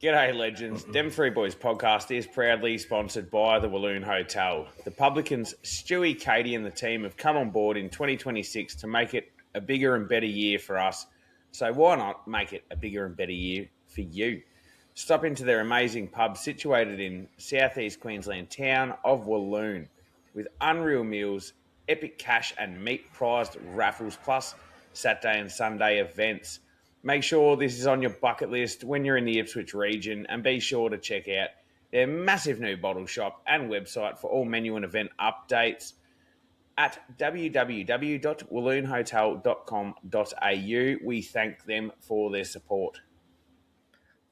G'day, legends. Dem Three Boys podcast is proudly sponsored by the Walloon Hotel. The publicans, Stewie, Katie, and the team have come on board in 2026 to make it a bigger and better year for us. So why not make it a bigger and better year for you? Stop into their amazing pub situated in southeast Queensland town of Walloon with unreal meals, epic cash and meat prized raffles, plus Saturday and Sunday events. Make sure this is on your bucket list when you're in the Ipswich region, and be sure to check out their massive new bottle shop and website for all menu and event updates at www.walloonhotel.com.au. We thank them for their support.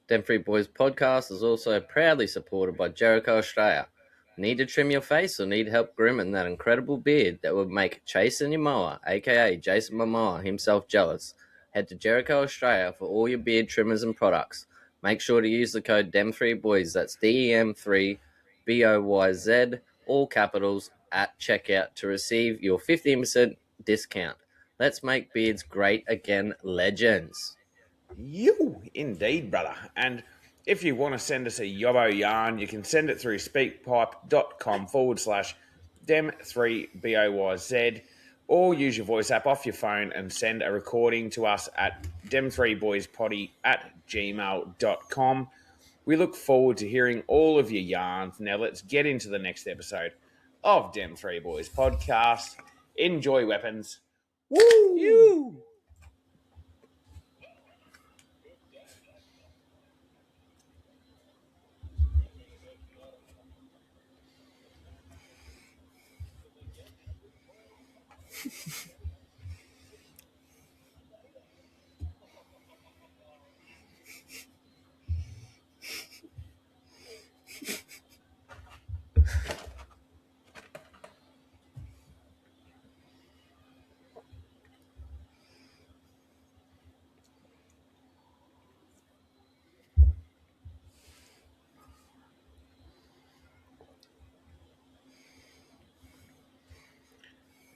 Dem Free Boys podcast is also proudly supported by Jericho Australia. Need to trim your face or need help grooming that incredible beard that would make Chasen your mower, aka Jason Momoa, himself jealous? Head to Jericho Australia for all your beard trimmers and products. Make sure to use the code DEM3BOYS, that's DEM3BOYZ, all capitals, at checkout to receive your 15% discount. Let's make beards great again, legends. You, indeed, brother. And if you want to send us a yobbo yarn, you can send it through speakpipe.com/dem3boyz, or use your voice app off your phone and send a recording to us at dem3boyspoddy@gmail.com. We look forward to hearing all of your yarns. Now let's get into the next episode of Dem 3 Boys podcast. Enjoy, weapons. Woo! You!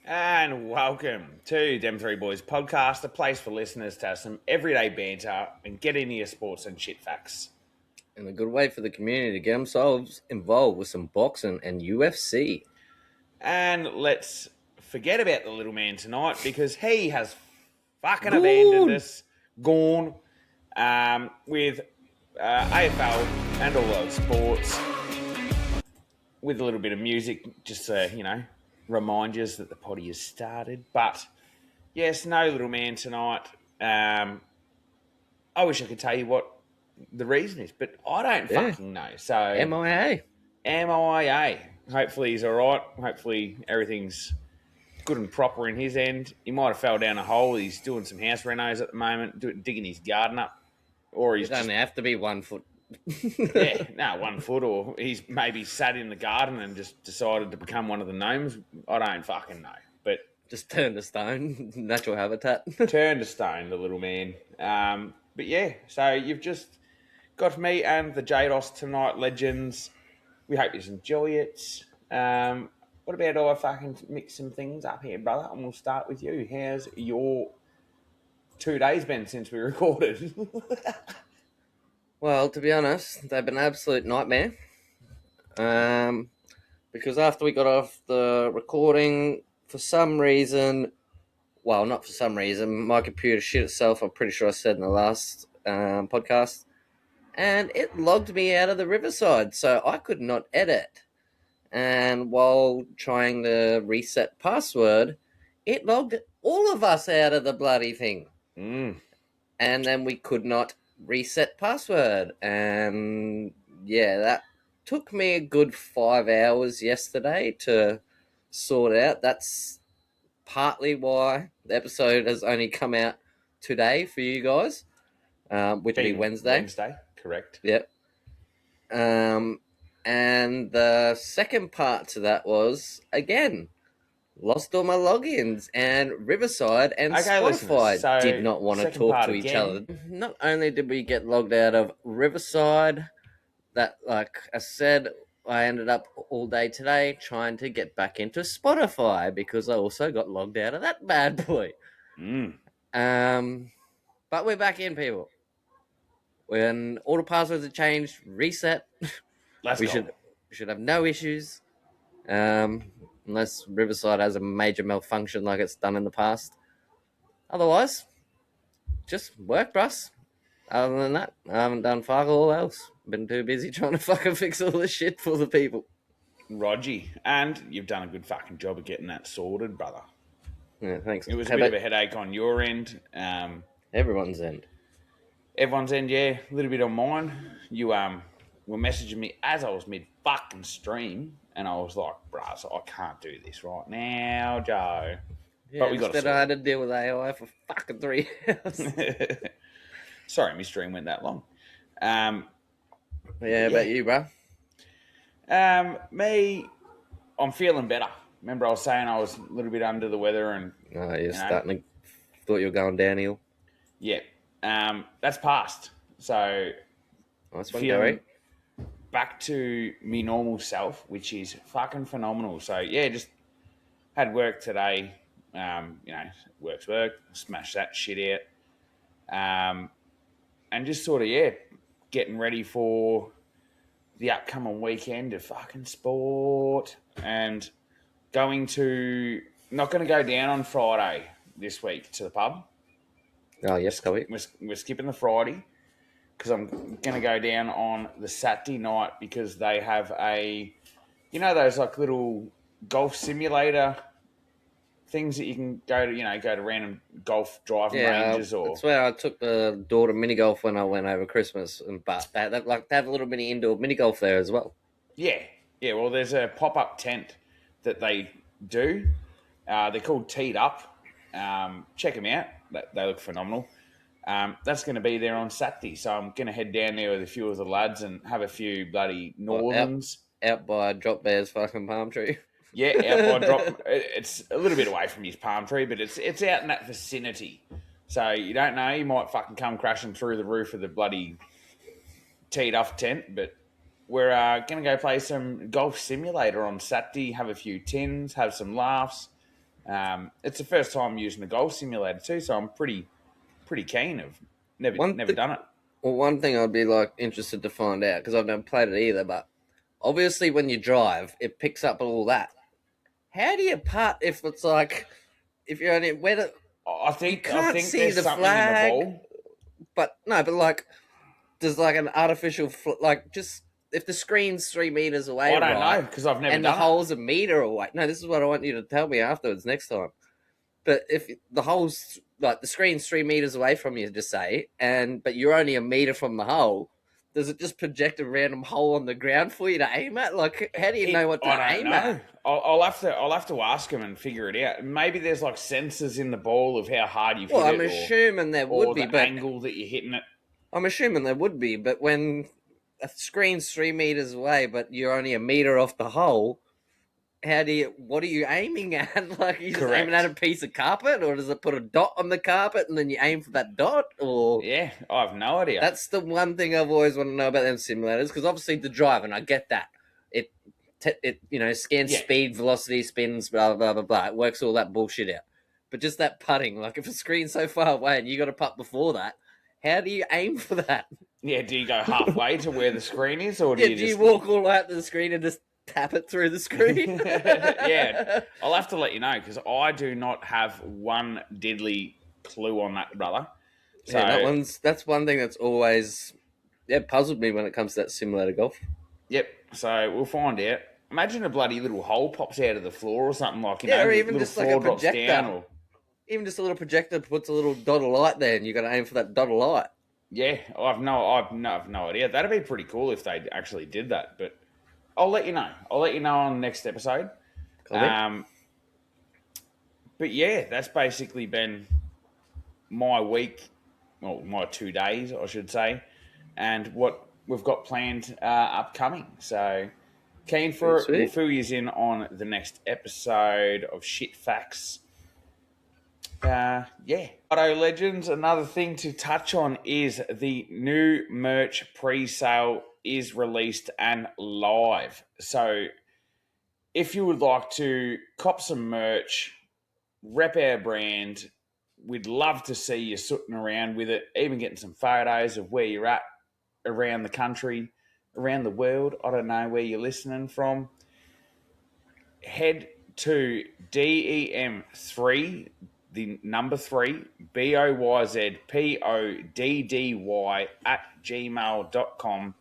And welcome to Dem 3 Boys podcast, a place for listeners to have some everyday banter and get into your sports and shit facts. And a good way for the community to get themselves involved with some boxing and UFC. And let's forget about the little man tonight because he has fucking abandoned us, gone, with AFL and all those sports, with a little bit of music, just to, remind us that the potty has started. But yes, no little man tonight. I wish I could tell you what the reason is, but I don't fucking know. So MIA. Hopefully he's all right. Hopefully everything's good and proper in his end. He might have fell down a hole. He's doing some house renos at the moment, digging his garden up, or he's doesn't have to be 1 foot. 1 foot, or he's maybe sat in the garden and just decided to become one of the gnomes. I don't fucking know, but just turned to stone, natural habitat. Turned to stone, the little man. But yeah, so you've just got me and the Jaydos tonight, legends. We hope you enjoy it. What about I fucking mix some things up here, brother? And we'll start with you. How's your 2 days been since we recorded? Well, to be honest, they've been an absolute nightmare. Because after we got off the recording, for some reason, well, not for some reason, my computer shit itself, I'm pretty sure I said in the last podcast, and it logged me out of the Riverside, so I could not edit. And while trying to reset password, it logged all of us out of the bloody thing. And then we could not reset password. And yeah, that took me a good 5 hours yesterday to sort out. That's partly why the episode has only come out today for you guys, which will be Wednesday. Wednesday, correct. Yep. And the second part to that was, again, lost all my logins, and Riverside and Spotify did not want to talk to each other. Not only did we get logged out of Riverside, that, like I said, I ended up all day today trying to get back into Spotify because I also got logged out of that bad boy. But we're back in, people. When all the passwords are changed, reset. Let's we go. should have no issues, unless Riverside has a major malfunction like it's done in the past. Otherwise, just work, bruss. Other than that, I haven't done fuck all else. Been too busy trying to fucking fix all the shit for the people. Rogie, and you've done a good fucking job of getting that sorted, brother. Yeah, thanks. It was a bit of a headache on your end. Everyone's end. Everyone's end, yeah, a little bit on mine. You were messaging me as I was mid fucking stream, and I was like, bruh, so I can't do this right now, Joe. Yeah, but we got instead I had to deal with AI for fucking 3 hours. Sorry, my stream went that long. Yeah, about you, bro? Me, I'm feeling better. Remember, I was saying I was a little bit under the weather, and You're starting to thought you were going downhill. Yeah, that's passed. So Nice one, feeling Gary. back to me normal self, which is fucking phenomenal. So yeah, just had work today. Work's work. Smash that shit out. And just sort of getting ready for the upcoming weekend of fucking sport, and not going to go down on Friday this week to the pub. Oh, yes, Cobby. We're skipping the Friday because I'm going to go down on the Saturday night because they have those like little golf simulator things that you can go to random golf driving ranges or. That's where I took the daughter mini golf when I went over Christmas, but they have a little mini indoor mini golf there as well. Yeah. Well, there's a pop-up tent that they do. They're called Teed Up. Check them out. They look phenomenal. That's going to be there on Saturday, so I'm going to head down there with a few of the lads and have a few bloody northerns. Out by Drop Bear's fucking palm tree. Yeah, out by Drop. It's a little bit away from his palm tree, but it's out in that vicinity. So you don't know, you might fucking come crashing through the roof of the bloody Teed Up tent, but we're going to go play some golf simulator on Saturday, have a few tins, have some laughs. It's the first time using the golf simulator too, so I'm pretty keen. I've never done it. Well, one thing I'd be interested to find out, because I've never played it either, but obviously when you drive, it picks up all that. How do you putt if it's if you're only whether I think you can't see there's the something flag, in the ball. but there's an artificial just if the screen's 3 meters away. I don't know because I've never and done the hole's a meter away. No, this is what I want you to tell me afterwards next time. But if the hole's the screen's 3 meters away from you, just say, but you're only a meter from the hole, does it just project a random hole on the ground for you to aim at? How do you know what to aim at? I'll have to ask him and figure it out. Maybe there's sensors in the ball of how hard you've hit it. Well, I'm assuming there would be, the angle that you're hitting it. I'm assuming there would be, but when a screen's 3 meters away, but you're only a meter off the hole, what are you aiming at? Are you just aiming at a piece of carpet, or does it put a dot on the carpet and then you aim for that dot? Or yeah, I have no idea. That's the one thing I've always wanted to know about them simulators, because obviously the driving, I get that. It scans speed, velocity, spins, blah, blah, blah, blah. It works all that bullshit out. But just that putting, if a screen's so far away and you got to putt before that, how do you aim for that? Yeah, do you go halfway to where the screen is, or do you walk all the way out to the screen and just tap it through the screen? Yeah, I'll have to let you know, because I do not have one diddly clue on that, brother. So that's one thing that's always puzzled me when it comes to that simulator golf. Yep, so we'll find out. Imagine a bloody little hole pops out of the floor or something or even just a projector. Even just a little projector puts a little dot of light there, and you got to aim for that dot of light. Yeah, I've no idea. That'd be pretty cool if they actually did that. But I'll let you know. I'll let you know on the next episode. But yeah, that's basically been my week, my 2 days, I should say, and what we've got planned upcoming. So keen for it. We'll fill you in on the next episode of Shit Facts. Auto Legends, another thing to touch on is the new merch pre-sale is released and live. So if you would like to cop some merch, rep our brand, we'd love to see you sitting around with it, even getting some photos of where you're at around the country, around the world. I don't know where you're listening from. Head to DEM3, the number 3, BOYZPODDY @gmail.com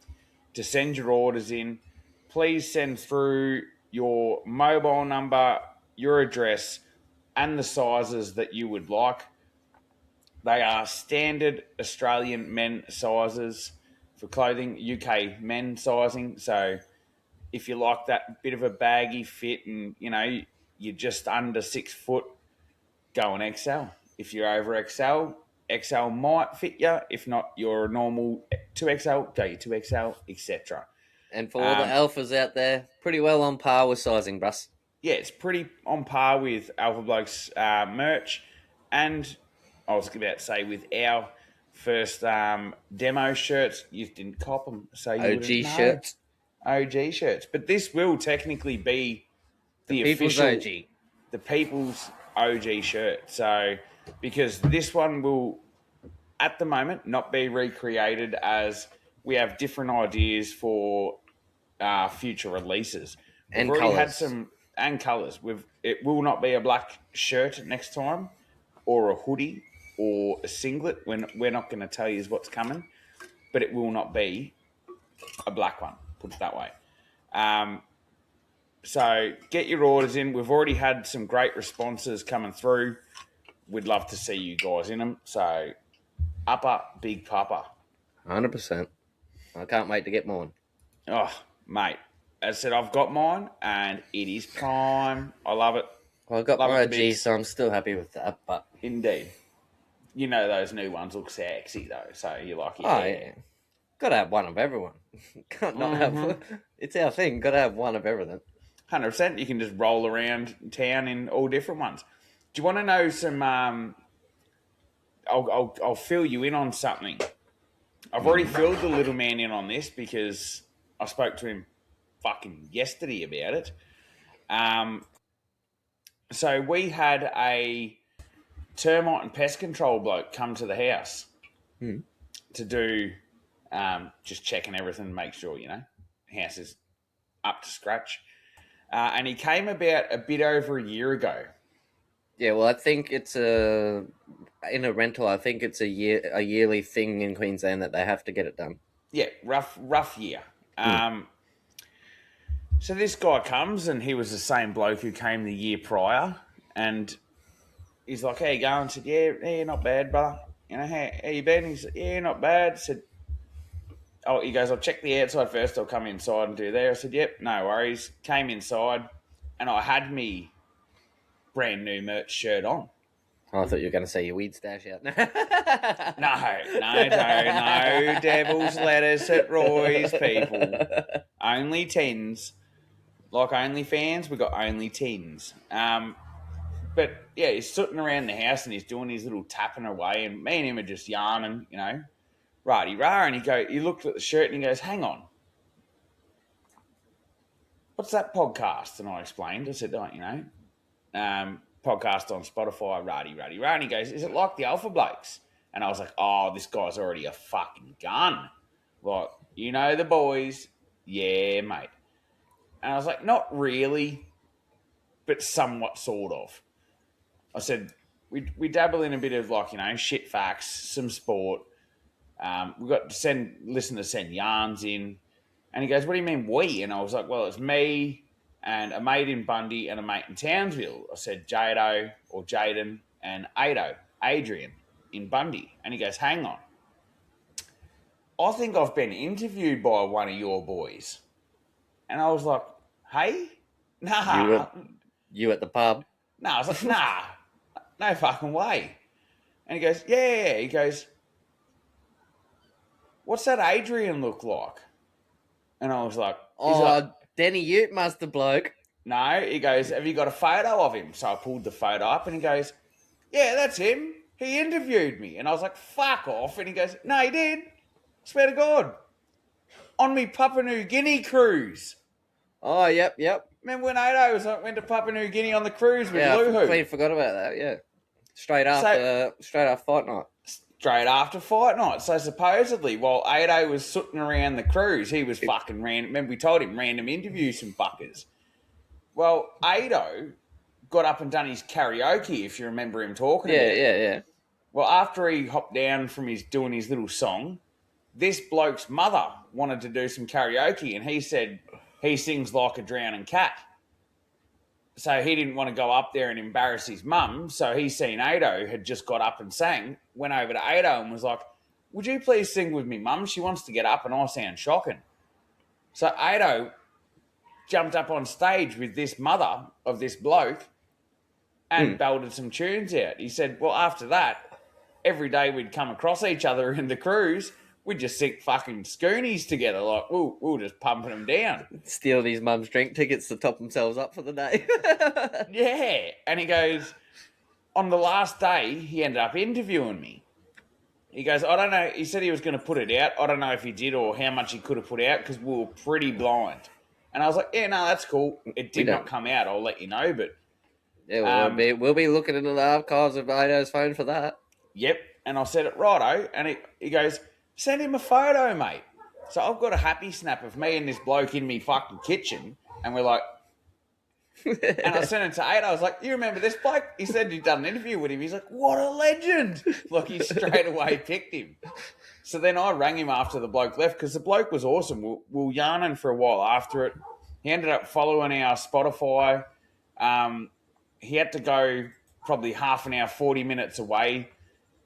to send your orders in. Please send through your mobile number, your address, and the sizes that you would like. They are standard Australian men sizes for clothing, UK men sizing. So if you like that bit of a baggy fit and, you're just under 6 foot, go on XL. If you're over XL, XL might fit you. If not, you're a normal 2XL, go your 2XL, etc. And for all the alphas out there, pretty well on par with sizing, Bruss. Yeah, it's pretty on par with Alpha Blokes merch. And I was about to say, with our first demo shirts, you didn't cop them. So you OG shirts. OG shirts. But this will technically be the people's official... OG. The people's OG shirt. So, because this one will, at the moment, not be recreated, as we have different ideas for future releases. We've already had some, and colours. It will not be a black shirt next time, or a hoodie, or a singlet. We're not going to tell you what's coming, but it will not be a black one, put it that way. So get your orders in. We've already had some great responses coming through. We'd love to see you guys in them. So upper, big papa. 100%. I can't wait to get mine. Oh, mate. As I said, I've got mine, and it is prime. I love it. Well, I got my OG, so I'm still happy with that. But indeed. You know those new ones look sexy, though. So you're like, yeah. Got to have one of everyone. Can't not have... It's our thing. Got to have one of everything. 100%. You can just roll around town in all different ones. Do you want to know some... I'll fill you in on something. I've already filled the little man in on this because I spoke to him fucking yesterday about it. So we had a termite and pest control bloke come to the house to do just checking everything, make sure, house is up to scratch. And he came about a bit over a year ago. Yeah, well, I think it's in a rental. I think it's a yearly thing in Queensland that they have to get it done. Yeah, rough year. So this guy comes, and he was the same bloke who came the year prior, and he's like, "How you going?" I said, "Yeah, not bad, brother. How you been?" He said, "Yeah, not bad." I said, he goes, "I'll check the outside first. I'll come inside and do there." I said, "Yep, no worries." Came inside, and I had me brand new merch shirt on. I thought you were going to say your weed stash out. No, devil's lettuce at Roy's, people. Only tens. Like OnlyFans, we got only tens. But yeah, he's sitting around the house and he's doing his little tapping away, and me and him are just yarning, righty-rah, and he looked at the shirt and he goes, "Hang on. What's that podcast?" And I explained. I said, podcast on Spotify, righty-rah. And he goes, "Is it like the Alpha Blokes?" And I was like, "Oh, this guy's already a fucking gun. Like, the boys." "Yeah, mate." And I was like, "Not really, but somewhat, sort of." I said, we dabble in a bit of shit facts, some sport. We got to listeners send yarns in. And he goes, "What do you mean we?" And I was like, "Well, it's me and a mate in Bundy and a mate in Townsville." I said Jaydo or Jaden and Adrian in Bundy. And he goes, "Hang on. I think I've been interviewed by one of your boys." And I was like, "Hey? Nah." You at the pub? Nah, I was like, "Nah, no fucking way." And he goes, "Yeah." He goes, "What's that Adrian look like?" And I was like, Denny Ute must have bloke. "No." He goes, "Have you got a photo of him?" So I pulled the photo up and he goes, "Yeah, that's him. He interviewed me." And I was like, "Fuck off." And he goes, "No, he did. Swear to God. On me Papua New Guinea cruise." Oh, yep. Remember when Ado went to Papua New Guinea on the cruise with Luhu? Yeah, I completely forgot about that, yeah. Straight after fight night. straight after fight night. So supposedly, while Ado was sitting around the cruise, he was fucking random. Remember, we told him random interview some fuckers. Well, Ado got up and done his karaoke, if you remember him talking about it. Yeah. Well, after he hopped down from doing his little song, this bloke's mother wanted to do some karaoke, and he said he sings like a drowning cat. So he didn't want to go up there and embarrass his mum. So he seen Ado had just got up and sang, went over to Ado and was like, "Would you please sing with me, mum? She wants to get up and I sound shocking." So Ado jumped up on stage with this mother of this bloke and belted some tunes out. He said, well, after that, every day we'd come across each other in the cruise, we'd just sing fucking Scoonies together. Like, we were just pumping them down. Steal these mum's drink tickets to top themselves up for the day. Yeah. And he goes, on the last day, he ended up interviewing me. He goes, I don't know. He said he was going to put it out. I don't know if he did or how much he could have put out because we were pretty blind. And I was like, yeah, no, that's cool. It did not come out. I'll let you know. But yeah, we'll be looking into the archives of Ado's phone for that. Yep. And I said it righto. And he goes, send him a photo, mate. So I've got a happy snap of me and this bloke in me fucking kitchen. And we're like, and I sent it to Ado. I was like, you remember this bloke? He said he'd done an interview with him. He's like, what a legend. Like, he straight away picked him. So then I rang him after the bloke left because the bloke was awesome. We were yarning for a while after it. He ended up following our Spotify. He had to go probably half an hour, 40 minutes away.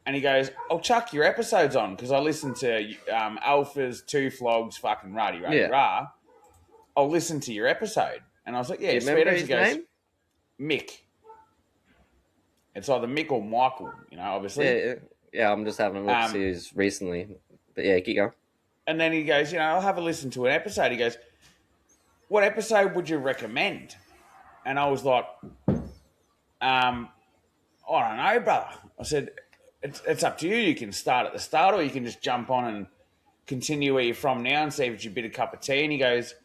And he goes, I'll chuck your episodes on because I listened to Alpha's, Two Flogs, fucking rah. I'll listen to your episode. And I was like, yeah, remember his name? Mick. It's either Mick or Michael, obviously. Yeah, I'm just having a look see who's recently. But yeah, keep going. And then he goes, I'll have a listen to an episode. He goes, what episode would you recommend? And I was like, I don't know, brother. I said, it's up to you. You can start at the start or you can just jump on and continue where you're from now and see if it's your bit of cup of tea. And he goes,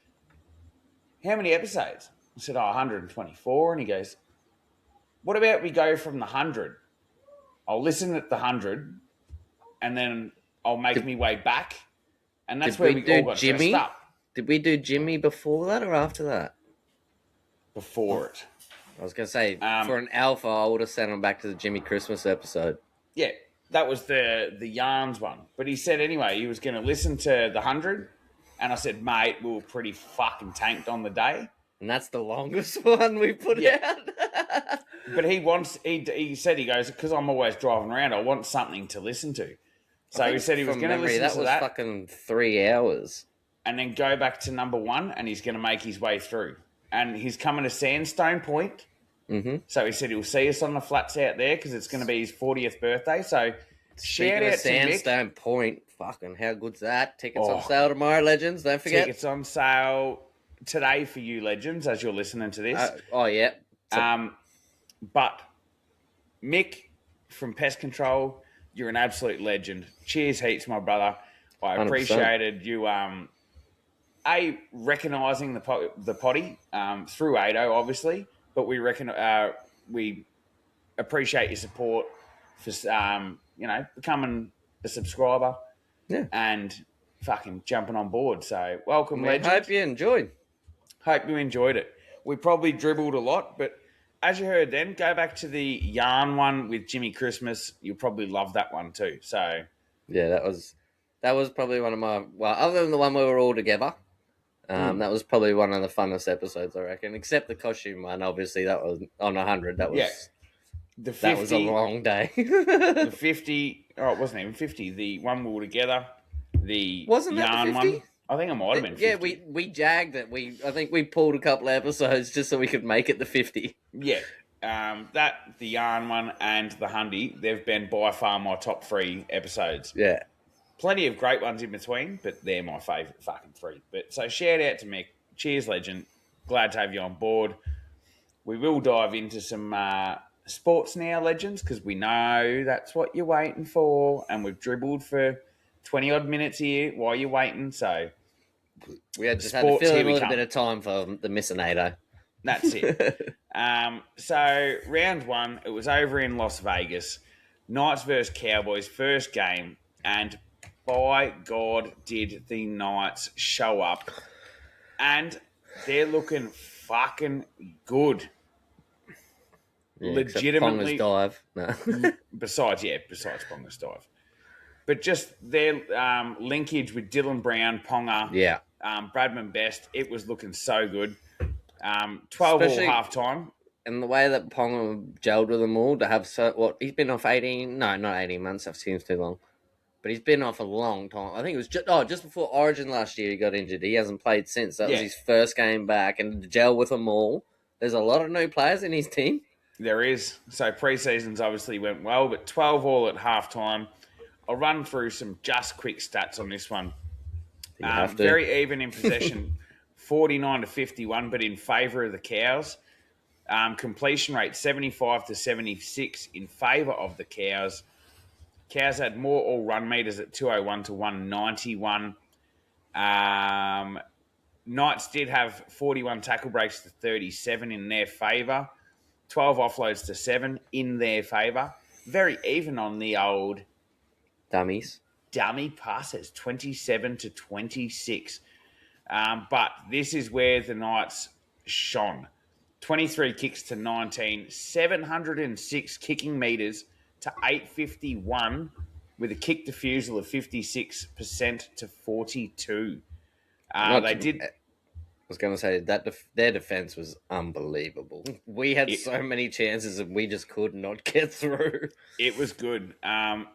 how many episodes? I said, 124. And he goes, what about we go from the 100? I'll listen at the 100 and then I'll make me way back. And that's where we all got dressed up. Did we do Jimmy before that or after that? Before it. I was going to say, for an alpha, I would have sent him back to the Jimmy Christmas episode. Yeah, that was the Yarns one. But he said anyway, he was going to listen to the 100. And I said, mate, we were pretty fucking tanked on the day. And that's the longest one we put out. But he said, he goes, because I'm always driving around, I want something to listen to. So he said he was going to listen to that. That was fucking 3 hours. And then go back to number 1 and he's going to make his way through. And he's coming to Sandstone Point. Mm-hmm. So he said he'll see us on the flats out there because it's going to be his 40th birthday. So shout out to Sandstone Point. Fucking how good's that? Tickets on sale tomorrow, legends. Don't forget. Tickets on sale today for you, legends, as you're listening to this. Yeah. But Mick from Pest Control, you're an absolute legend. Cheers heaps, my brother. I 100%. Appreciated you recognising the potty through Ado, obviously, but we appreciate your support for becoming a subscriber and fucking jumping on board. So welcome, legend. Hope you enjoyed. Hope you enjoyed it. We probably dribbled a lot, but as you heard then, go back to the yarn one with Jimmy Christmas. You'll probably love that one too. So yeah, that was probably one of my, well, other than the one where we were all together, that was probably one of the funnest episodes, I reckon. Except the costume one, obviously, that was on 100. That was the 50, that was a long day. The 50, it wasn't even 50. The one we were together, the wasn't yarn that the 50? one. I think it might have been 50. Yeah, we jagged it. I think we pulled a couple of episodes just so we could make it the 50. Yeah. The yarn one and the Hundy, they've been by far my top 3 episodes. Yeah. Plenty of great ones in between, but they're my favourite fucking 3. But so shout out to Mick. Cheers, legend. Glad to have you on board. We will dive into some sports now, legends, because we know that's what you're waiting for. And we've dribbled for 20 odd minutes here while you're waiting. So we had to fill in a little bit of time for the Missinator. That's it. So round 1, it was over in Las Vegas. Knights versus Cowboys, first game, and by God, did the Knights show up. And they're looking fucking good. Yeah, Legitimately. Ponga's dive. No. besides Ponga's dive. But just their linkage with Dylan Brown, Ponga, Yeah. Bradman Best, it was looking so good. 12 Especially- all half time. And the way that Ponga gelled with them all to have he's been off 18, no, not 18 months, that seems too long. But he's been off a long time. I think it was just before Origin last year he got injured. He hasn't played since. That was his first game back, and to gel with them all. There's a lot of new players in his team. There is. So pre-seasons obviously went well, but 12 all at half time. I'll run through some just quick stats on this one. Very even in possession, 49 to 51, but in favour of the Cows. Completion rate 75 to 76 in favour of the Cows. Cows had more all run meters at 201 to 191. Knights did have 41 tackle breaks to 37 in their favour. 12 offloads to 7 in their favour. Very even on the old Dummies. dummy passes, 27 to 26. But this is where the Knights shone. 23 kicks to 19, 706 kicking metres to 851 with a kick defusal of 56% to 42. I was going to say that their defense was unbelievable. We had so many chances and we just could not get through. It was good,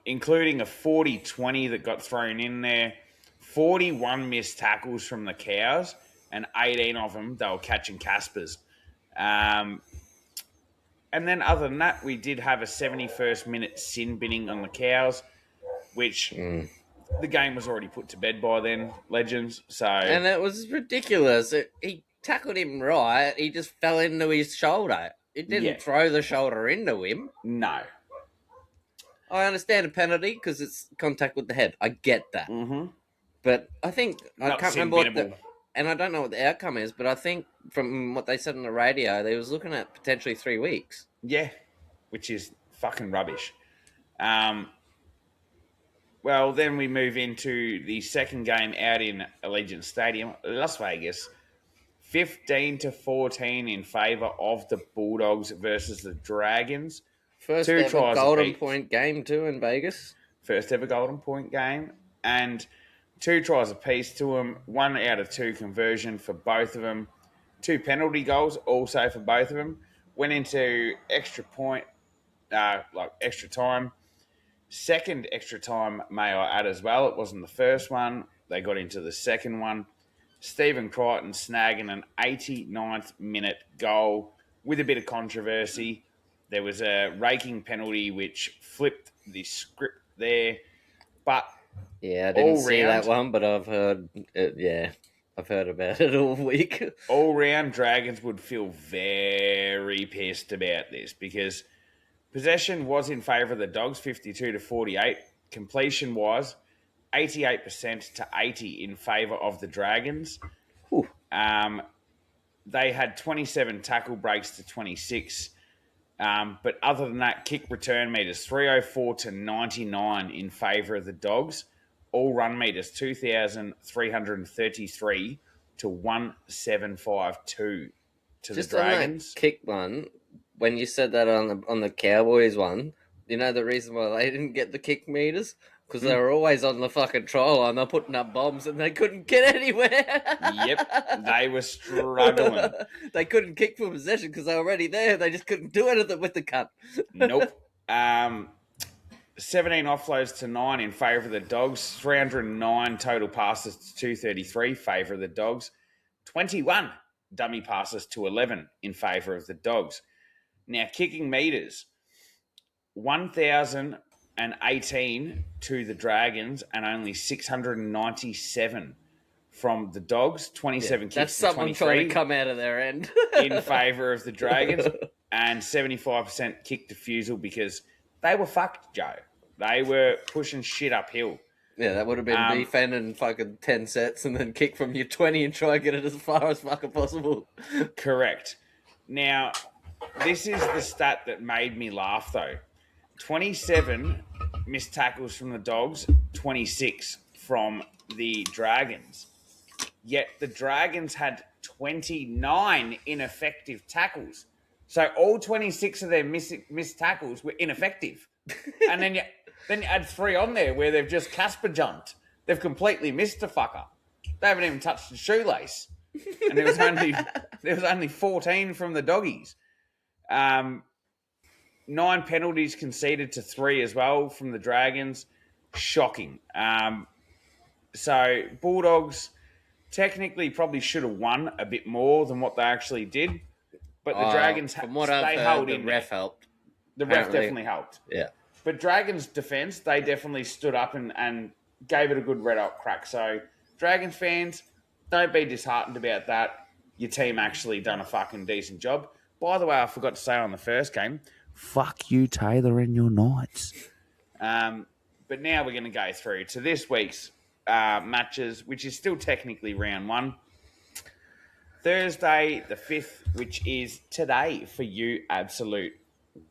including a 40-20 that got thrown in there, 41 missed tackles from the Cows, and 18 of them they were catching Caspers. And then other than that, we did have a 71st minute sin binning on the Cows, which the game was already put to bed by then, legends. And it was ridiculous. He tackled him right. He just fell into his shoulder. It didn't throw the shoulder into him. No. I understand a penalty because it's contact with the head. I get that. Mm-hmm. But I think, Not I can't remember and I don't know what the outcome is, but I think from what they said on the radio, they was looking at potentially 3 weeks. Yeah, which is fucking rubbish. Well, then we move into the second game out in Allegiant Stadium, Las Vegas. 15 to 14 in favour of the Bulldogs versus the Dragons. First ever Golden Point game too in Vegas. First ever Golden Point game. And 2 tries apiece to them. 1 out of 2 conversion for both of them. 2 penalty goals also for both of them. Went into extra time. Second extra time, may I add as well. It wasn't the first one. They got into the second one. Stephen Crichton snagging an 89th minute goal with a bit of controversy. There was a raking penalty which flipped the script there. But yeah, I didn't see that one, but I've heard it, I've heard about it all week. All round, Dragons would feel very pissed about this because possession was in favour of the Dogs, 52 to 48. Completion was 88% to 80 in favour of the Dragons. They had 27 tackle breaks to 26. But other than that, kick return meters, 304 to 99 in favour of the Dogs. All run meters, 2,333 to 1,752 to just the Dragons. On that kick one, when you said that on the Cowboys one, you know the reason why they didn't get the kick meters? Because they were always on the fucking trial line. They're putting up bombs and they couldn't get anywhere. Yep, they were struggling. They couldn't kick for possession because they were already there. They just couldn't do anything with the cunt. Nope. 17 offloads to 9 in favour of the Dogs. 309 total passes to 233 favour of the Dogs. 21 dummy passes to 11 in favour of the Dogs. Now, kicking meters, 1,018 to the Dragons and only 697 from the Dogs. 27 kicks that's to someone 23 trying to come out of their end. in favour of the Dragons, and 75% kick defusal because they were fucked, Joe. They were pushing shit uphill. Yeah, that would have been defending fucking 10 sets and then kick from your 20 and try and get it as far as fucking possible. Correct. Now, this is the stat that made me laugh, though. 27 missed tackles from the Dogs, 26 from the Dragons. Yet the Dragons had 29 ineffective tackles. So all 26 of their missed tackles were ineffective. And then you add 3 on there where they've just Casper jumped. They've completely missed the fucker. They haven't even touched the shoelace. And there was only 14 from the Doggies. 9 penalties conceded to 3 as well from the Dragons. Shocking. So Bulldogs technically probably should have won a bit more than what they actually did. But the Dragons, from what I've heard, the ref helped. The ref definitely helped. Yeah. But Dragons' defence, they definitely stood up and gave it a good red-hot crack. So Dragons fans, don't be disheartened about that. Your team actually done a fucking decent job. By the way, I forgot to say on the first game, fuck you, Taylor, and your Knights. But now we're going to go through to this week's matches, which is still technically round 1. Thursday the 5th, which is today for you absolute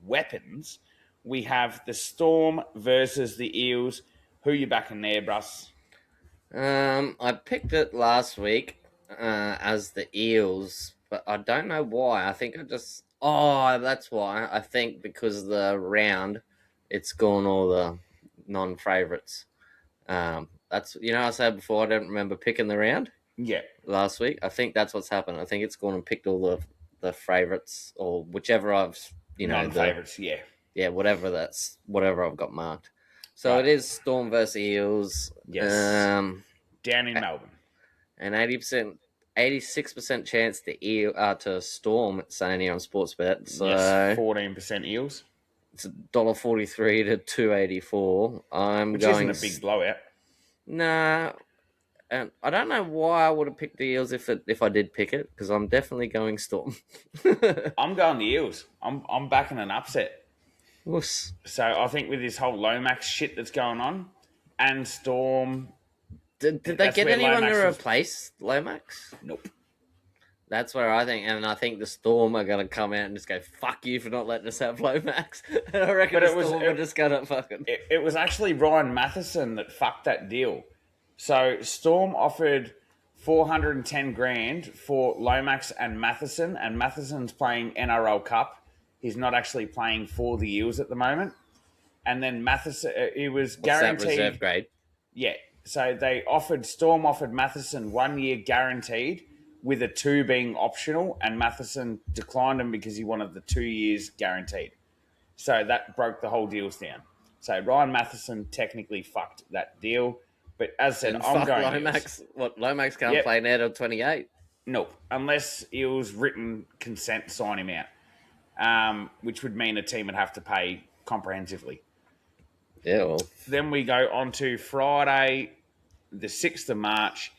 weapons. We have the Storm versus the Eels. Who you backing there, Bruss? I picked it last week as the Eels, but I don't know why. I think I just... Oh, that's why. I think because of the round, it's gone all the non-favourites. That's, I said before, I don't remember picking the round. Yeah. Last week. I think that's what's happened. I think it's gone and picked all the favourites or whichever I've, non-favourites, yeah. Yeah, whatever I've got marked. So It is Storm versus Eels. Yes. Down in Melbourne. An 86% chance to Storm, it's saying here on Sportsbet. So yes, 14% Eels. It's $1.43 to $2.84. Which isn't a big blowout. Nah. And I don't know why I would have picked the Eels if I did pick it, because I'm definitely going Storm. I'm going the Eels. I'm backing an upset. Oops. So I think with this whole Lomax shit that's going on, and Storm... Did they get anyone to replace Lomax? Nope. That's where I think, and I think the Storm are going to come out and just go, fuck you for not letting us have Lomax. And I reckon the Storm are just going to fucking... It was actually Ryan Matheson that fucked that deal. So Storm offered $410,000 for Lomax and Matheson's playing NRL Cup. He's not actually playing for the Eels at the moment. And then Matheson, he was guaranteed... What's that, reserve grade? Yeah. So Storm offered Matheson 1 year guaranteed with a 2 being optional, and Matheson declined him because he wanted the 2 years guaranteed. So that broke the whole deals down. So Ryan Matheson technically fucked that deal. But as I said, I'm going Lomax. What, Lomax can't play now till 28? No, unless Eels written consent to sign him out, which would mean a team would have to pay comprehensively. Yeah, well. Then we go on to Friday, the 6th of March,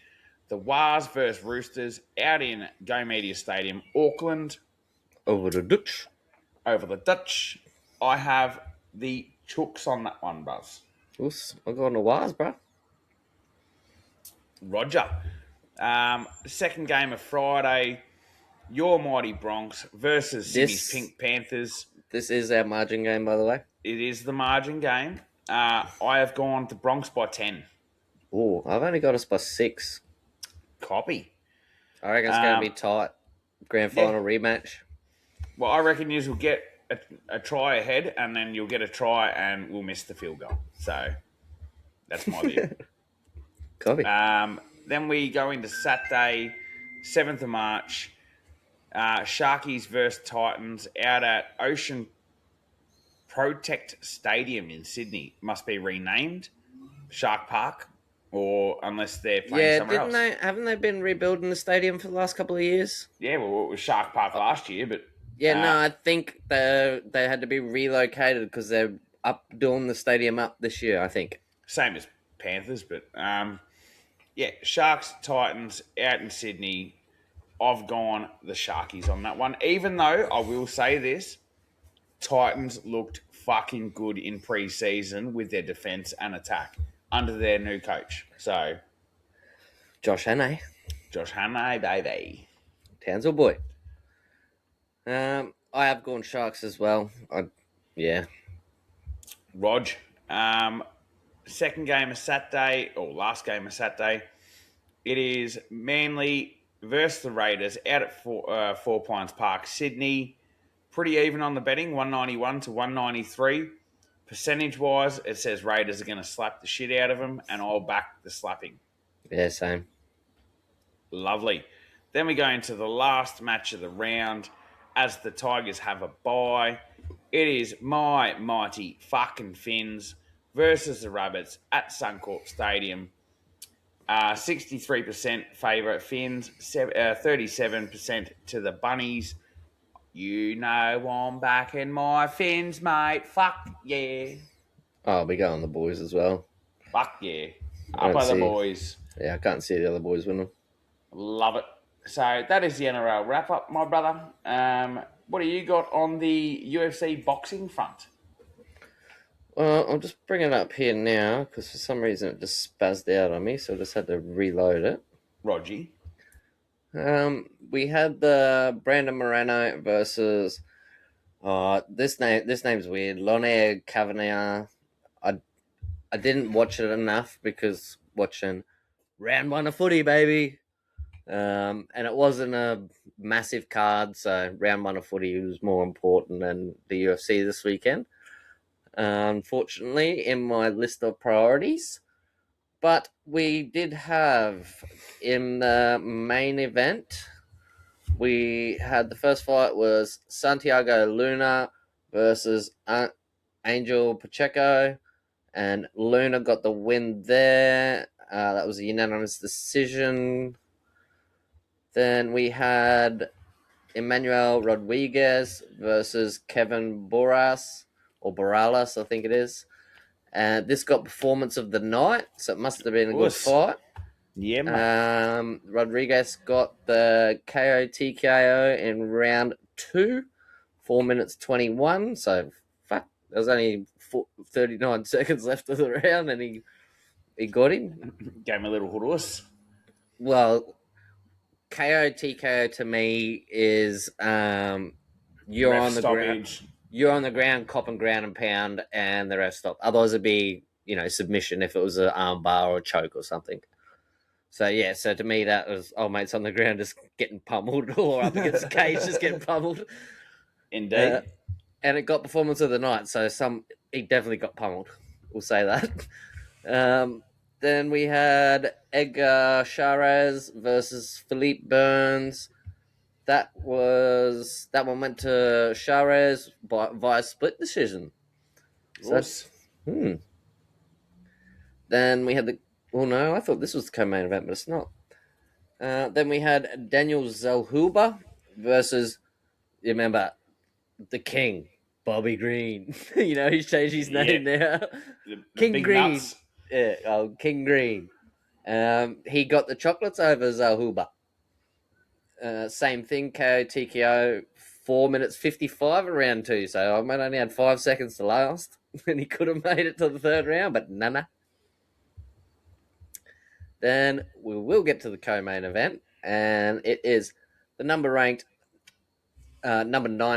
the Wars versus Roosters out in Go Media Stadium, Auckland. Over the Dutch. I have the Chooks on that one, Buzz. I'm going to Wars, bro. Roger. Second game of Friday, your mighty Bronx versus Sydney's Pink Panthers. This is our margin game, by the way. It is the margin game. I have gone to Bronx by 10. Oh, I've only got us by 6. Copy. I reckon it's going to be tight. Grand final rematch. Well, I reckon you will get a try ahead, and then you'll get a try, and we'll miss the field goal. So that's my view. Copy. Then we go into Saturday, 7th of March. Sharkies versus Titans out at Ocean Protect Stadium in Sydney. Must be renamed Shark Park, or unless they're playing somewhere else. Haven't they been rebuilding the stadium for the last couple of years? Yeah, well, it was Shark Park last year, but... Yeah, I think they had to be relocated because they're doing the stadium up this year, I think. Same as Panthers, but... yeah, Sharks, Titans out in Sydney. I've gone the Sharkies on that one. Even though, I will say this, Titans looked fucking good in pre-season with their defence and attack under their new coach. So, Josh Hannay, baby. Townsville boy. I have gone Sharks as well. Rog. Second game of Saturday, or last game of Saturday, it is Manly versus the Raiders out at Four Pines Park, Sydney. Pretty even on the betting, 191 to 193. Percentage wise, it says Raiders are going to slap the shit out of them, and I'll back the slapping. Yeah, same. Lovely. Then we go into the last match of the round as the Tigers have a bye. It is my mighty fucking Finns versus the Rabbits at Suncorp Stadium. 63% favourite Finns, 37% to the Bunnies. You know I'm backing my Finns, mate. Fuck yeah. Oh, we go on the boys as well. Fuck yeah. I Up don't are the see- boys. Yeah, I can't see the other boys winning. Love it. So that is the NRL wrap up, my brother. What do you got on the UFC boxing front? Well, I'll just bring it up here now because for some reason it just spazzed out on me, so I just had to reload it. Rogie. We had the Brandon Moreno versus this name's weird. Lone Kavanagh. I didn't watch it enough because watching round one of footy, baby. And it wasn't a massive card, so round one of footy was more important than the UFC this weekend. Unfortunately, in my list of priorities. But we did have in the main event, we had the first fight was Santiago Luna versus Angel Pacheco, and Luna got the win there. That was a unanimous decision. Then we had Emmanuel Rodriguez versus Kevin Boras, or Borales, I think it is. And this got performance of the night, so it must have been a good fight. Yeah, mate. Rodriguez got the KO TKO in round 2, 4 minutes 21. So, fuck, there was only 39 seconds left of the round, and he got him. Gave me a little horse. Well, KO TKO to me is you're Ref on the ground. stoppage. You're on the ground, cop and ground and pound, and the ref stop. Otherwise, it'd be submission if it was an arm bar or a choke or something. So yeah, so to me that was old mates on the ground just getting pummeled, or up against the cage just getting pummeled. Indeed. And it got performance of the night, so he definitely got pummeled. We'll say that. Then we had Edgar Chairez versus Philippe Burns. That one went to Chairez via split decision. So, Then we had I thought this was the co-main event, but it's not. Then we had Daniel Zellhuber versus, you remember, the King, Bobby Green. He's changed his name now. King Green. Nuts. Yeah, King Green. He got the chocolates over Zellhuber. Same thing, KO TKO, 4 minutes 55 in round 2. So I might only had 5 seconds to last, and he could have made it to the third round, but nah. Then we will get to the co-main event, and it is the number 9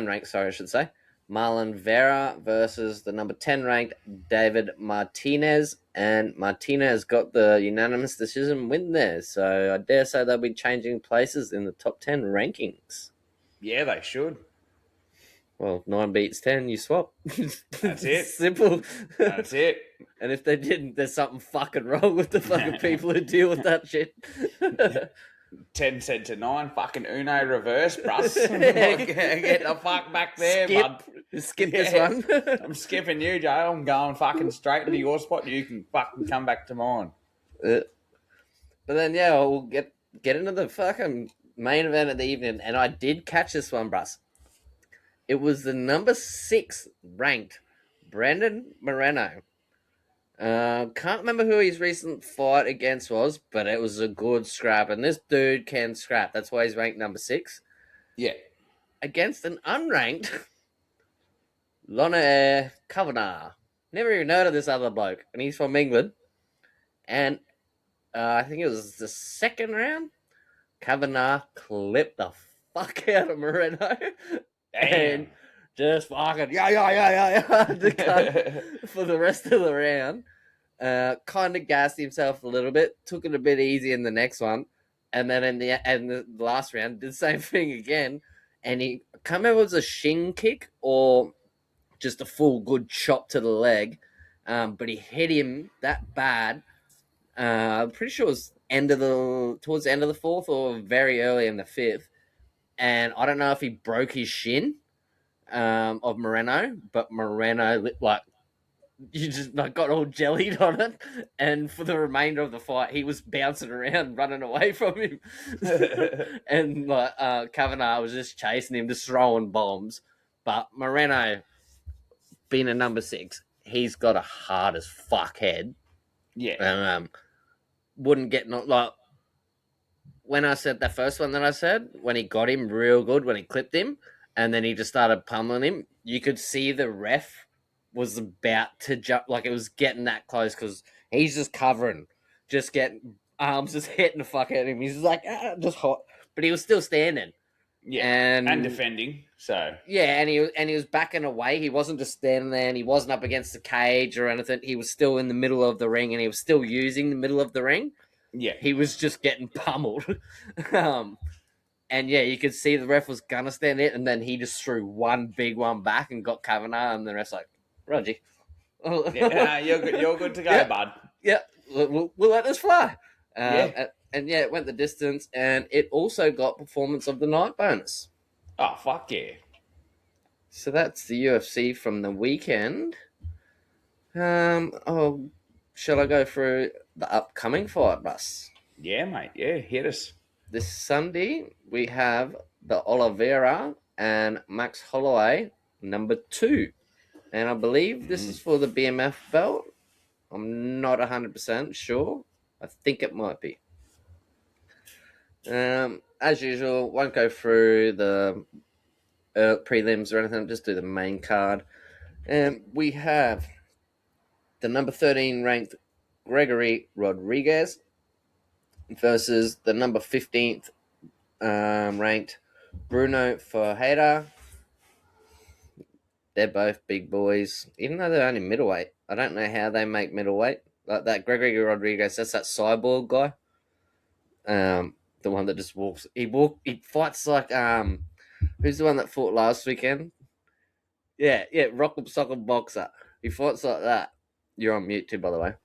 ranked, I should say, Marlon Vera versus the number 10 ranked David Martinez, and Martinez got the unanimous decision win there. So I dare say they'll be changing places in the top 10 rankings. Yeah, they should. Well, 9 beats 10, you swap. That's it. Simple. That's it. And if they didn't, there's something fucking wrong with the fucking people who deal with that shit. 10 said to 9, fucking Uno reverse, bruss. Get the fuck back there, bud. Skip this one. I'm skipping you, Joe. I'm going fucking straight into your spot. You can fucking come back to mine. But then, yeah, we'll get into the fucking main event of the evening. And I did catch this one, bruss. It was the number 6 ranked Brandon Moreno. Can't remember who his recent fight against was, but it was a good scrap. And this dude can scrap. That's why he's ranked number 6. Yeah. Against an unranked Lone Kavanagh. Never even heard of this other bloke. And he's from England. And I think it was the second round. Kavanagh clipped the fuck out of Moreno. Damn. And just fucking the cunt for the rest of the round. Kind of gassed himself a little bit, took it a bit easy in the next one, and then in the last round did the same thing again. And he I can't remember if it was a shin kick or just a full good chop to the leg, but he hit him that bad. I'm pretty sure it was towards the end of the fourth or very early in the fifth, and I don't know if he broke his shin of Moreno, but Moreno like you just like got all jellied on it, and for the remainder of the fight, he was bouncing around, running away from him, and like Kavanagh was just chasing him, just throwing bombs. But Moreno, being a number 6, he's got a hard as fuck head. Yeah. And wouldn't get like when I said the first one that I said, when he got him real good, when he clipped him, and then he just started pummeling him, you could see the ref was about to jump, like it was getting that close because he's just covering, just getting arms just hitting the fuck out of him. He's like, just hot, but he was still standing. Yeah, and defending. So yeah, and he was backing away. He wasn't just standing there, and he wasn't up against the cage or anything. He was still in the middle of the ring, and he was still using the middle of the ring. Yeah, he was just getting pummeled. And yeah, you could see the ref was gonna stand it, and then he just threw one big one back and got Kavanagh, and the rest like, Roger, you're good to go, bud. Yeah, we'll let this fly. Yeah. And yeah, it went the distance, and it also got performance of the night bonus. Oh, fuck yeah. So that's the UFC from the weekend. Shall I go through the upcoming fight, Russ? Yeah, mate. Yeah, hit us. This Sunday, we have the Oliveira and Max Holloway, number 2. And I believe this is for the BMF belt. I'm not 100% sure. I think it might be. As usual, won't go through the prelims or anything. Just do the main card. And we have the number 13 ranked Gregory Rodriguez versus the number 15th ranked Bruno Ferreira. They're both big boys, even though they're only middleweight. I don't know how they make middleweight. Like that Gregory Rodriguez, that's that cyborg guy. The one that just walks. He fights like who's the one that fought last weekend? Yeah, Rock'em Sock'em Boxer. He fights like that. You're on mute too, by the way.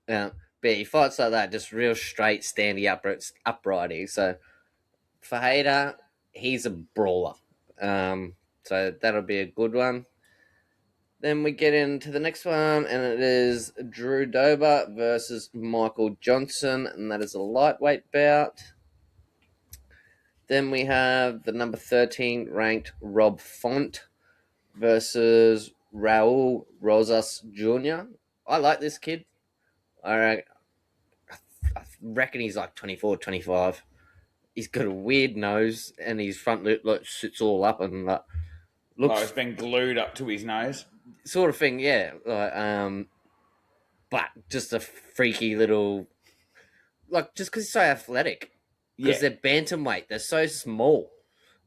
But he fights like that, just real straight, standy uprighty. So Fajeda, he's a brawler. So that'll be a good one. Then we get into the next one, and it is Drew Dober versus Michael Johnson, and that is a lightweight bout. Then we have the number 13 ranked Rob Font versus Raul Rosas Jr. I like this kid. I reckon he's like 24, 25. He's got a weird nose, and his front lip sits all up and looks. Oh, it's been glued up to his nose. Sort of thing, yeah. But just a freaky little, just because he's so athletic. Because they're bantamweight, they're so small.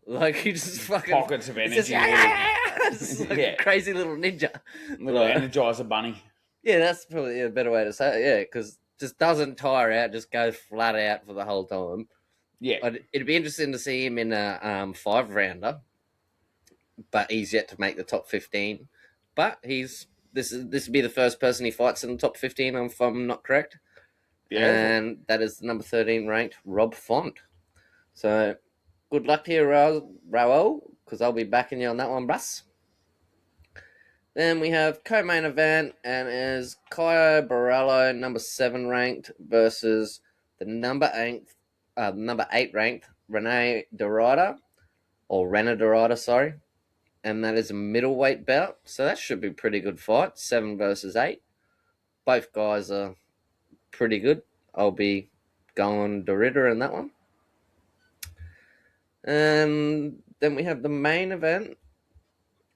Like he just fucking pockets of energy. It's like a crazy little ninja, little Energizer bunny. Yeah, that's probably a better way to say it. Yeah, because just doesn't tire out, just goes flat out for the whole time. Yeah, it'd be interesting to see him in a 5-rounder, but he's yet to make the top 15. But this would be the first person he fights in the top 15, if I'm not correct. Yeah, and that is the number 13 ranked Rob Font. So good luck to you, Raul, because I'll be backing you on that one, Bruss. Then we have co-main event, and is Caio Borralho, number 7 ranked, versus the number 8 ranked Rene Dorada, sorry. And that is a middleweight bout, so that should be a pretty good fight. 7 versus 8. Both guys are pretty good. I'll be going Dorita in that one. And then we have the main event.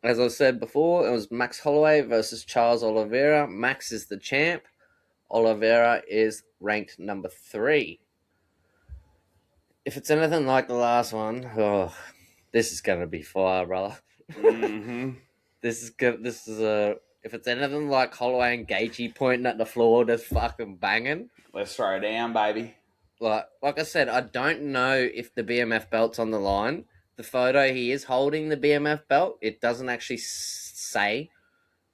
As I said before, it was Max Holloway versus Charles Oliveira. Max is the champ. Oliveira is ranked number 3. If it's anything like the last one, this is going to be fire, brother. Mm-hmm. This is good. This is a. If it's anything like Holloway and Gaethje pointing at the floor, just fucking banging. Let's throw it down, baby. Like I said, I don't know if the BMF belt's on the line. The photo he is holding the BMF belt. It doesn't actually say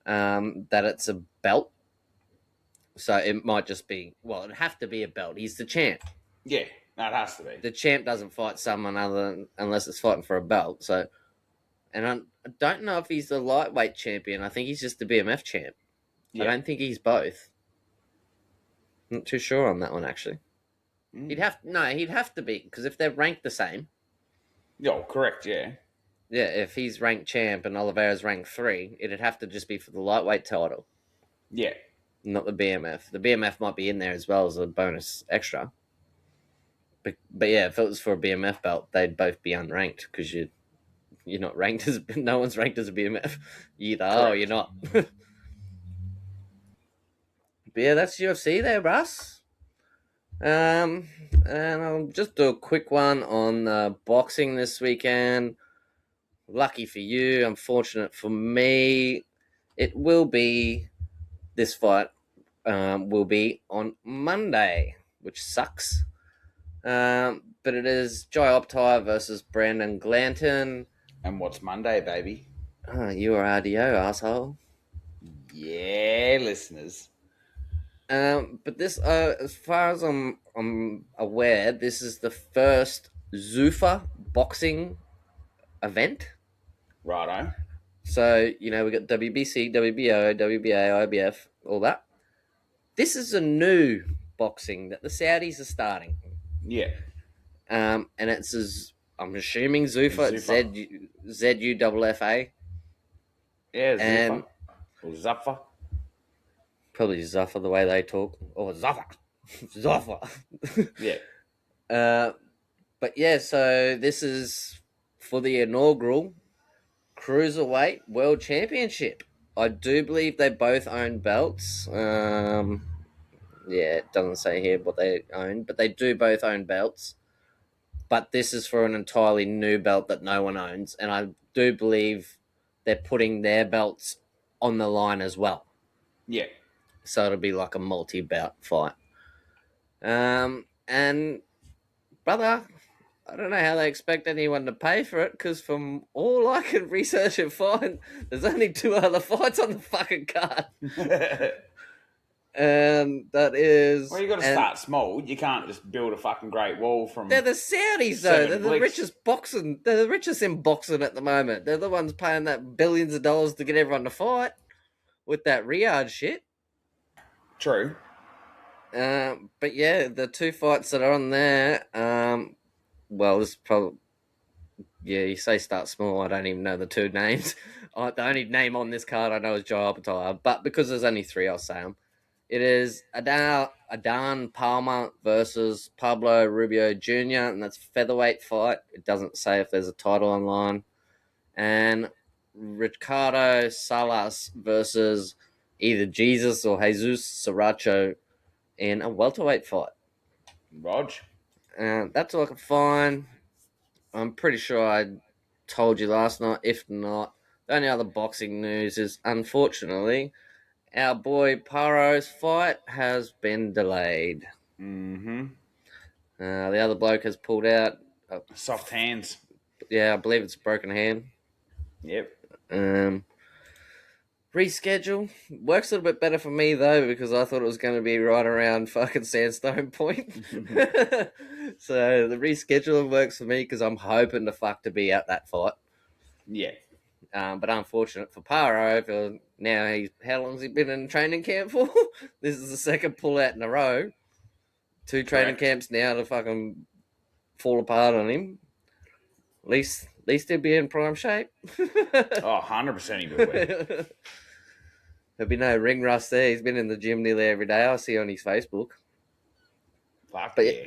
that it's a belt, so it might just be. Well, it'd have to be a belt. He's the champ. Yeah, that has to be. The champ doesn't fight someone unless it's fighting for a belt. So, and I don't know if he's the lightweight champion. I think he's just the BMF champ. Yeah. I don't think he's both. Not too sure on that one actually. He'd have to be, because if they're ranked the same. Oh, correct. Yeah. Yeah, if he's ranked champ and Oliveira's ranked 3, it'd have to just be for the lightweight title. Yeah. Not the BMF. The BMF might be in there as well as a bonus extra. But yeah, if it was for a BMF belt, they'd both be unranked, because you're not ranked as, no one's ranked as a BMF. You either are or you're not. But yeah, that's UFC there, Russ. And I'll just do a quick one on boxing this weekend. Lucky for you, unfortunate for me, it will be, this fight will be on Monday, which sucks. But it is Jai Optai versus Brandon Glanton. And what's Monday, baby? You are RDO, asshole. Yeah, listeners. But this, as far as I'm aware, this is the first Zuffa boxing event. Righto. So, we got WBC, WBO, WBA, IBF, all that. This is a new boxing that the Saudis are starting. Yeah. And it's, I'm assuming Zuffa. Zuffa. Yeah, And Zuffa. Or Zuffa. probably Zuffa the way they talk. Or Zuffa. Zuffa. Yeah. But yeah, so this is for the inaugural Cruiserweight World Championship. I do believe they both own belts. Yeah, it doesn't say here what they own, but they do both own belts. But this is for an entirely new belt that no one owns, and I do believe they're putting their belts on the line as well. Yeah. So it'll be like a multi-bout fight. And brother, I don't know how they expect anyone to pay for it, because from all I can research and find, there's only 2 other fights on the fucking card. And that is... Well, you got to start small. You can't just build a fucking great wall from... They're the Saudis, though. They're the richest boxing. They're the richest in boxing at the moment. They're the ones paying that billions of dollars to get everyone to fight with that Riyadh shit. True. But yeah, the 2 fights that are on there... well, this is probably... Yeah, you say start small. I don't even know the 2 names. The only name on this card I know is Jai Optai. But because there's only 3, I'll say them. It is Adan Palmer versus Pablo Rubio Jr., and that's a featherweight fight. It doesn't say if there's a title online. And Ricardo Salas versus either Jesus or Jesus Saracho in a welterweight fight. Rog? That's all I can find. I'm pretty sure I told you last night. If not, the only other boxing news is, unfortunately, our boy Paro's fight has been delayed. Mm-hmm. The other bloke has pulled out. Soft hands. Yeah, I believe it's a broken hand. Yep. Reschedule. Works a little bit better for me, though, because I thought it was going to be right around fucking Sandstone Point. So the rescheduling works for me, because I'm hoping to be at that fight. Yeah. But unfortunate for Paro, now how long's he been in training camp for? This is the second pull-out in a row. 2 training camps now to fucking fall apart on him. At least he'll be in prime shape. 100% he will be. There'll be no ring rust there. He's been in the gym nearly every day. I see on his Facebook. Fuck but yeah.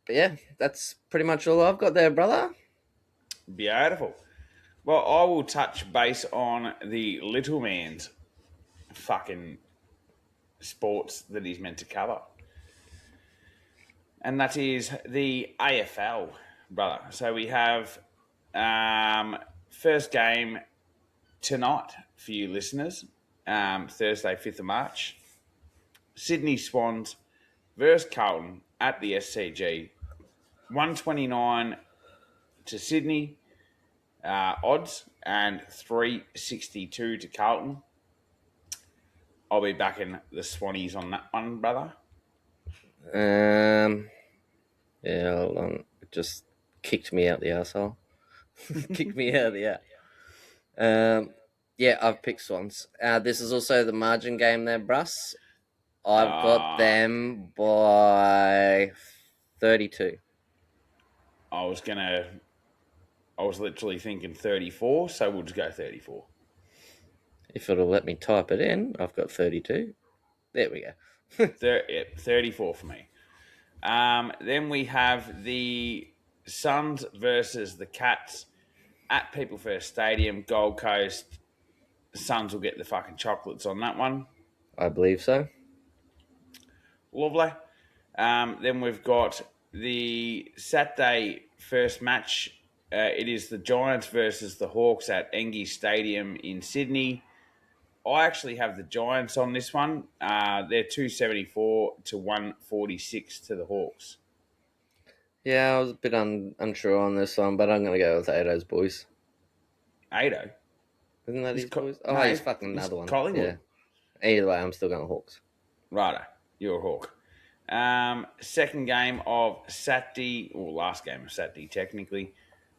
But yeah, that's pretty much all I've got there, brother. Beautiful. Well, I will touch base on the little man's fucking sports that he's meant to cover. And that is the AFL, brother. So we have first game tonight for you listeners, Thursday, 5th of March, Sydney Swans versus Carlton at the SCG. 129 to Sydney odds and 362 to Carlton. I'll be backing the Swannies on that one, brother. Yeah, hold on. It just kicked me out the arsehole. Kicked me out of the air. Yeah, I've picked Swans. This is also the margin game there, Bruss. I've got them by 32. I was literally thinking 34, so we'll just go 34. If it'll let me type it in, I've got 32. There we go. 34 for me. Then we have the Suns versus the Cats at People First Stadium, Gold Coast. Suns will get the fucking chocolates on that one. I believe so. Lovely. Then we've got the Saturday first match. It is the Giants versus the Hawks at Engie Stadium in Sydney. I actually have the Giants on this one. They're 274 to 146 to the Hawks. Yeah, I was a bit unsure on this one, but I'm going to go with Ado's boys. Ado? Isn't that his boys? Oh, no, he's fucking another one. Collingwood. Yeah. Either way, I'm still going Hawks. Righto, you're a Hawk. Second game of Saturday, or last game of Saturday technically.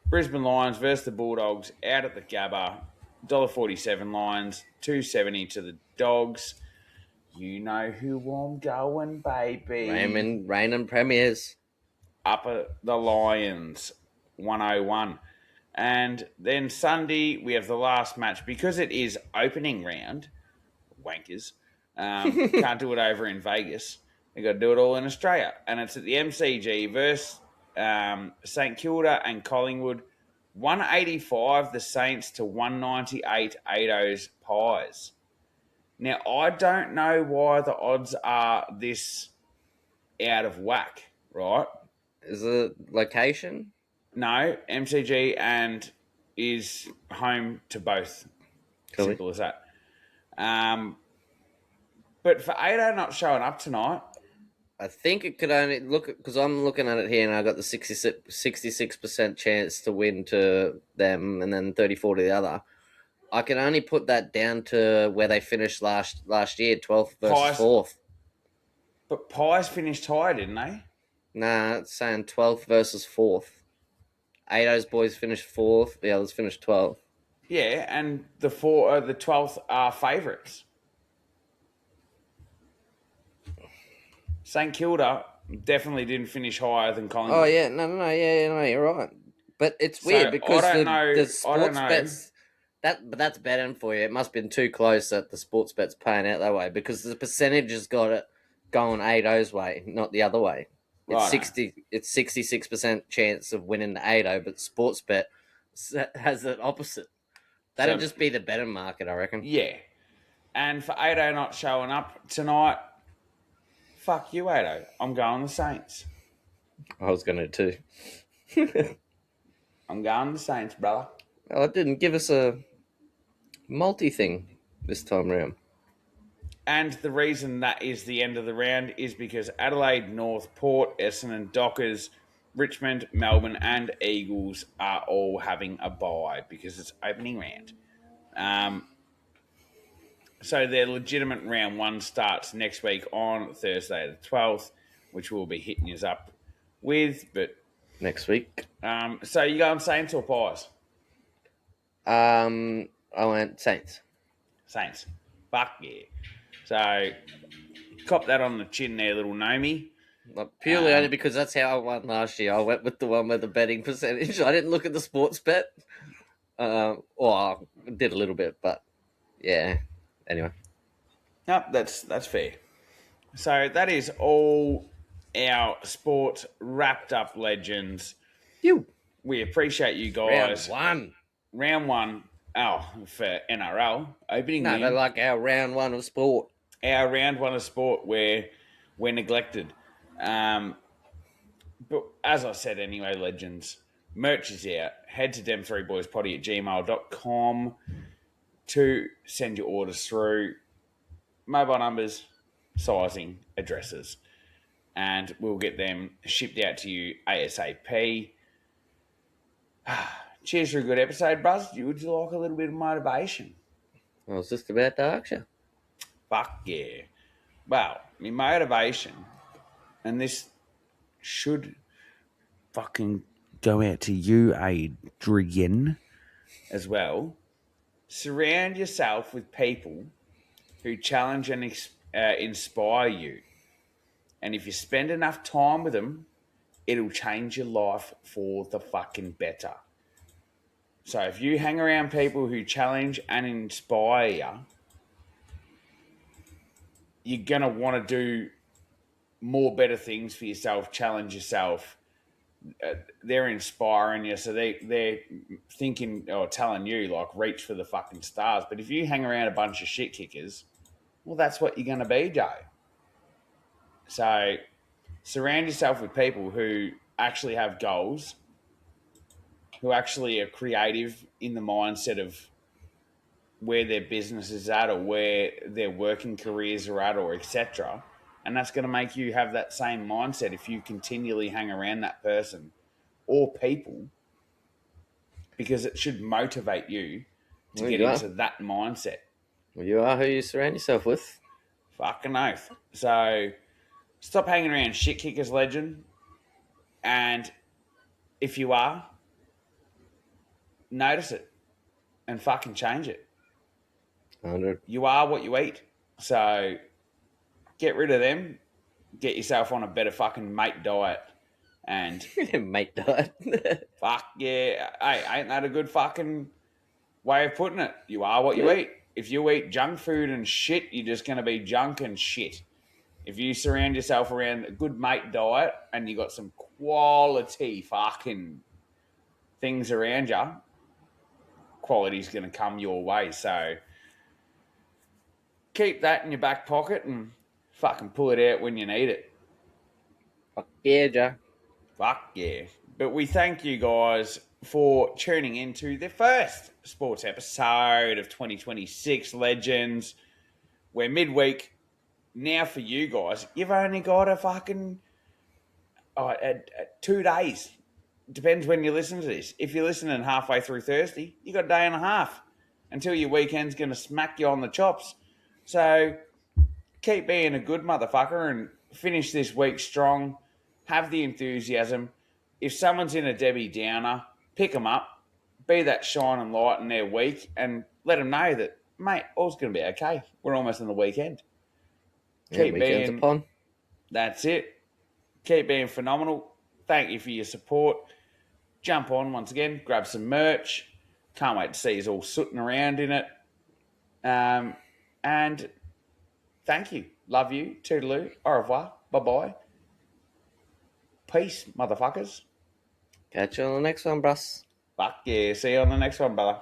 Brisbane Lions versus the Bulldogs out at the Gabba. $1.47 Lions, $2.70 to the Dogs. You know who I'm going, baby. Raymond Premiers. Up at the Lions, 101. And then Sunday, we have the last match. Because it is opening round, wankers, can't do it over in Vegas. They've got to do it all in Australia. And it's at the MCG versus St Kilda and Collingwood. 185 the Saints to 198 Ado's Pies. Now, I don't know why the odds are this out of whack, right? Is it location? No, MCG and is home to both. Cool. Simple as that. But for Ado not showing up tonight, I think it could only look because I'm looking at it here and I got the 66% chance to win to them and then 34 to the other. I can only put that down to where they finished last year, 12th versus Pies. 4th. But Pies finished high, didn't they? Nah, it's saying 12th versus 4th. Ado's boys finished 4th, the others finished 12th. Yeah, and the 12th are favourites. St Kilda definitely didn't finish higher than Collingwood. Oh yeah, no, you're right. But it's weird because the sports bets that's betting for you. It must have been too close that the sports bet's paying out that way because the percentage has got it going Ado's way, not the other way. It's 66% chance of winning the Ado, but sports bet has the opposite. That'd just be the betting market, I reckon. Yeah. And for Ado not showing up tonight, fuck you, Ado. I'm going the Saints. I was going to too. I'm going the Saints, brother. Well, it didn't give us a multi thing this time round. And the reason that is the end of the round is because Adelaide, North, Port, Essendon, Dockers, Richmond, Melbourne, and Eagles are all having a bye because it's opening round. So their legitimate round one starts next week on Thursday the 12th, which we'll be hitting you up with. But next week. So you going Saints or Pies? I went Saints. Saints. Fuck yeah. So cop that on the chin there, little Nomi. Purely only because that's how I won last year. I went with the one with the betting percentage. I didn't look at the sports bet. Or I did a little bit, but yeah. Anyway. No, that's fair. So that is all our sport wrapped up, legends. We appreciate you guys. Round one. Oh, for NRL opening. No, they're like our round one of sport. Our round one of sport where we're neglected. But as I said anyway, legends, merch is out. Head to dem3boyspotty@gmail.com. to send your orders through. Mobile numbers, sizing, addresses, and we'll get them shipped out to you ASAP. Cheers for a good episode, Buzz. Would you like a little bit of motivation? I was just about to ask you. Fuck yeah. Well, my motivation, and this should fucking go out to you, Adrian, as well. Surround yourself with people who challenge and inspire you. And if you spend enough time with them, it'll change your life for the fucking better. So if you hang around people who challenge and inspire you, you're going to want to do more better things for yourself, challenge yourself. They're inspiring you, so they're thinking or telling you, like, reach for the fucking stars. But if you hang around a bunch of shit kickers, well, that's what you're going to be, Joe. So surround yourself with people who actually have goals, who actually are creative in the mindset of where their business is at or where their working careers are at or etc. And that's going to make you have that same mindset if you continually hang around that person or people, because it should motivate you to get into that mindset. Well, you are who you surround yourself with. Fucking oath. So stop hanging around shit kickers, legend. And if you are, notice it and fucking change it. 100. You are what you eat. So get rid of them. Get yourself on a better fucking mate diet. And mate diet. fuck yeah. Hey, ain't that a good fucking way of putting it? You are what you eat. If you eat junk food and shit, you're just going to be junk and shit. If you surround yourself around a good mate diet and you got some quality fucking things around you, quality's going to come your way. So keep that in your back pocket and fucking pull it out when you need it. Fuck yeah, Joe. Fuck yeah. But we thank you guys for tuning into the first sports episode of 2026 Legends. We're midweek. Now for you guys, you've only got a fucking 2 days. Depends when you listen to this. If you're listening halfway through Thursday, you got a day and a half until your weekend's going to smack you on the chops. So keep being a good motherfucker and finish this week strong. Have the enthusiasm. If someone's in a Debbie Downer, pick them up. Be that shining light in their week and let them know that, mate, all's going to be okay. We're almost in the weekend. Keep being upon. That's it. Keep being phenomenal. Thank you for your support. Jump on once again, grab some merch. Can't wait to see you all sooting around in it. And thank you. Love you. Toodaloo. Au revoir. Bye-bye. Peace, motherfuckers. Catch you on the next one, bruss. Fuck yeah. See you on the next one, brother.